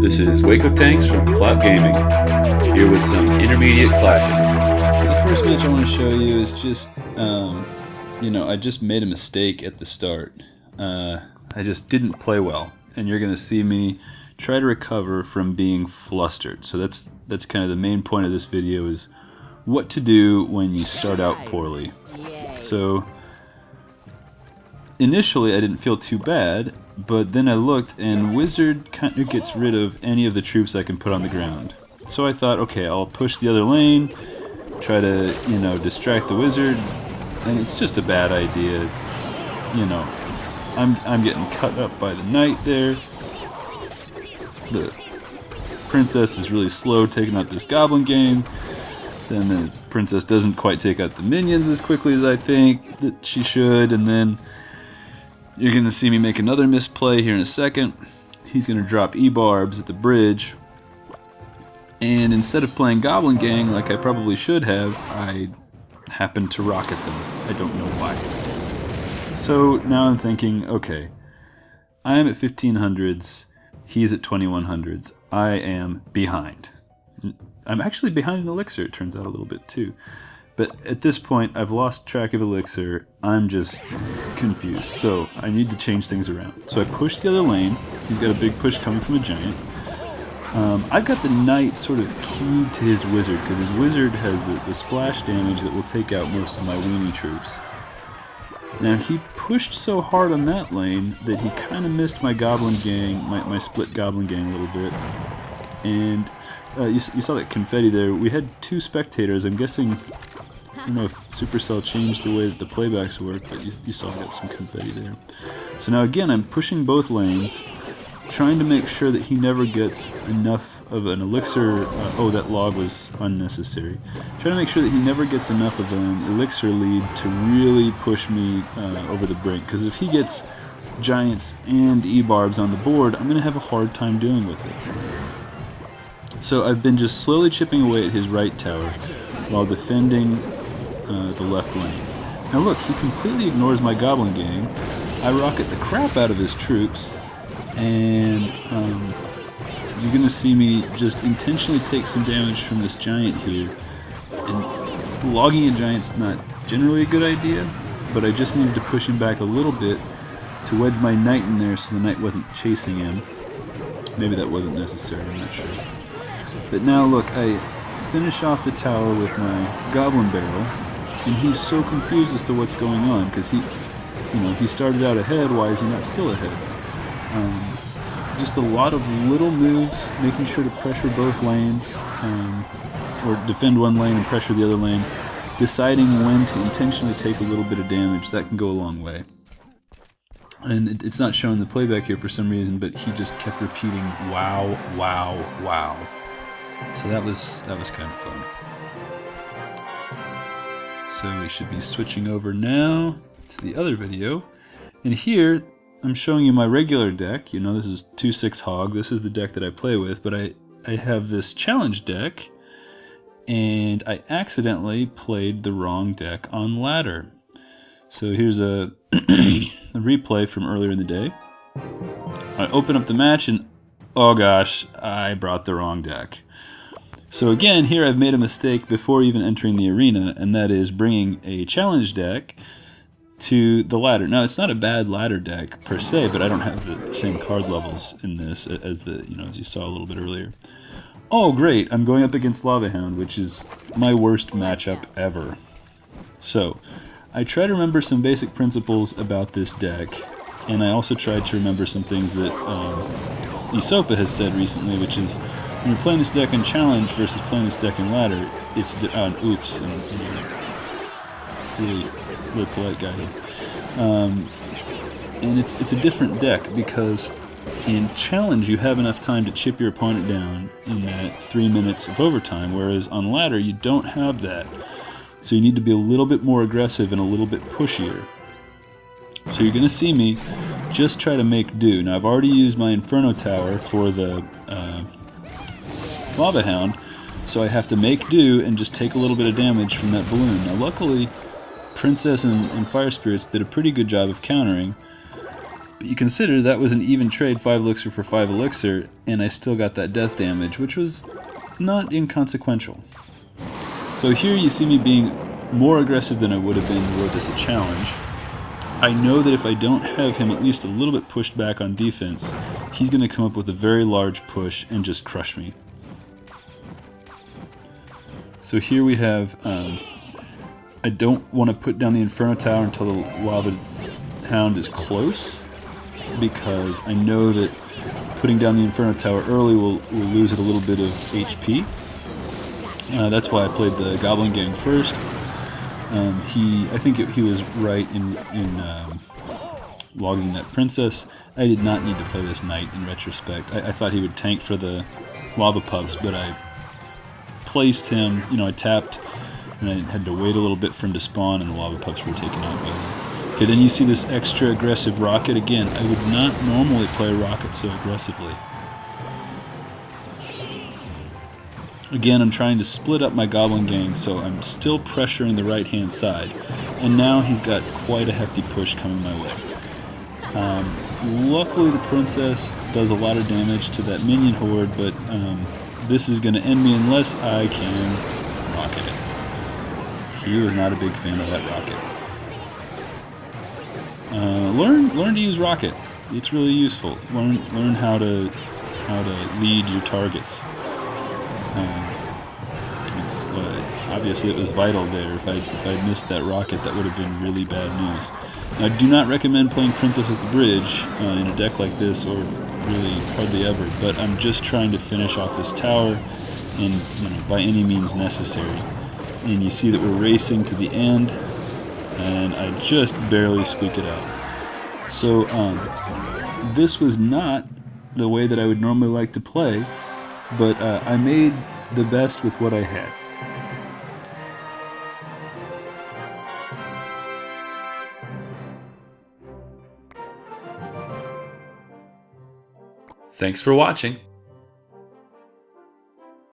This is Waco Tanks from Clout Gaming, here with some intermediate clashing. So the first match I want to show you is just, I just made a mistake at the start. I just didn't play well, and you're going to see me try to recover from being flustered. So that's kind of the main point of this video, is what to do when you start out poorly. So initially I didn't feel too bad, but then I looked and Wizard kind of gets rid of any of the troops I can put on the ground. So I thought, okay, I'll push the other lane, try to, distract the Wizard, and it's just a bad idea. I'm getting cut up by the Knight there. The Princess is really slow taking out this Goblin Gang. Then the Princess doesn't quite take out the minions as quickly as I think that she should, and then you're going to see me make another misplay here in a second. He's going to drop E-Barbs at the bridge, and instead of playing Goblin Gang like I probably should have, I happened to rocket them. I don't know why. So now I'm thinking, okay, I am at 1500s, he's at 2100s, I am behind. I'm actually behind in Elixir, it turns out, a little bit too. But at this point, I've lost track of Elixir. I'm just confused. So I need to change things around. So I push the other lane. He's got a big push coming from a giant. I've got the Knight sort of keyed to his Wizard, because his Wizard has the splash damage that will take out most of my weenie troops. Now he pushed so hard on that lane that he kind of missed my Goblin Gang, my split Goblin Gang a little bit. And you saw that confetti there. We had two spectators. I'm guessing, I don't know if Supercell changed the way that the playbacks work, but you saw I got some confetti there. So now again, I'm pushing both lanes, trying to make sure that he never gets enough of an Elixir. Oh, that log was unnecessary. Trying to make sure that he never gets enough of an Elixir lead to really push me over the brink. Because if he gets giants and E-Barbs on the board, I'm going to have a hard time dealing with it. So I've been just slowly chipping away at his right tower while defending the left lane. Now look, he completely ignores my Goblin Gang. I rocket the crap out of his troops, and you're going to see me just intentionally take some damage from this giant here. And logging a giant's not generally a good idea, but I just needed to push him back a little bit to wedge my Knight in there so the Knight wasn't chasing him. Maybe that wasn't necessary, I'm not sure. But now look, I finish off the tower with my Goblin Barrel, and he's so confused as to what's going on, because he started out ahead, why is he not still ahead? Just a lot of little moves, making sure to pressure both lanes, or defend one lane and pressure the other lane, deciding when to intentionally take a little bit of damage. That can go a long way. And it's not showing the playback here for some reason, but he just kept repeating, wow, wow, wow. So that was kind of fun. So we should be switching over now to the other video. And here, I'm showing you my regular deck. This is 2/6 Hog. This is the deck that I play with, but I have this challenge deck, and I accidentally played the wrong deck on ladder. So here's a replay from earlier in the day. I open up the match, and oh gosh, I brought the wrong deck. So again, here I've made a mistake before even entering the arena, and that is bringing a challenge deck to the ladder. Now, it's not a bad ladder deck per se, but I don't have the same card levels in this as as you saw a little bit earlier. Oh, great! I'm going up against Lava Hound, which is my worst matchup ever. So, I try to remember some basic principles about this deck, and I also tried to remember some things that Isopa has said recently, which is, when you're playing this deck in challenge versus playing this deck in ladder, it's oops, and really polite guy here. And it's a different deck, because in challenge you have enough time to chip your opponent down in that 3 minutes of overtime, whereas on ladder you don't have that. So you need to be a little bit more aggressive and a little bit pushier. So you're going to see me just try to make do. Now I've already used my Inferno Tower for the Lava Hound, so I have to make do and just take a little bit of damage from that balloon. Now luckily, Princess and Fire Spirits did a pretty good job of countering, But you consider that was an even trade, 5 elixir for 5 elixir, and I still got that death damage, which was not inconsequential. So here you see me being more aggressive than I would have been were this a challenge. I know that if I don't have him at least a little bit pushed back on defense, he's going to come up with a very large push and just crush me. So here we have, I don't want to put down the Inferno Tower until the Lava Hound is close, because I know that putting down the Inferno Tower early will lose it a little bit of HP. That's why I played the Goblin Gang first. I think he was right in logging that Princess. I did not need to play this Knight in retrospect. I thought he would tank for the Lava Pups, but I placed him, I tapped, and I had to wait a little bit for him to spawn, and the Lava Pups were taken out by him. Okay, then you see this extra aggressive rocket. Again, I would not normally play rocket so aggressively. Again, I'm trying to split up my Goblin Gang, so I'm still pressuring the right-hand side. And now he's got quite a hefty push coming my way. Luckily, the Princess does a lot of damage to that minion horde, but this is going to end me unless I can rocket it. He was not a big fan of that rocket. Learn to use rocket. It's really useful. Learn how to lead your targets. Obviously it was vital there. If I'd missed that rocket, that would have been really bad news. Now, I do not recommend playing Princess at the Bridge in a deck like this, or really hardly ever, but I'm just trying to finish off this tower, and by any means necessary. And you see that we're racing to the end, and I just barely squeaked it out. So this was not the way that I would normally like to play, but I made the best with what I had. Thanks for watching.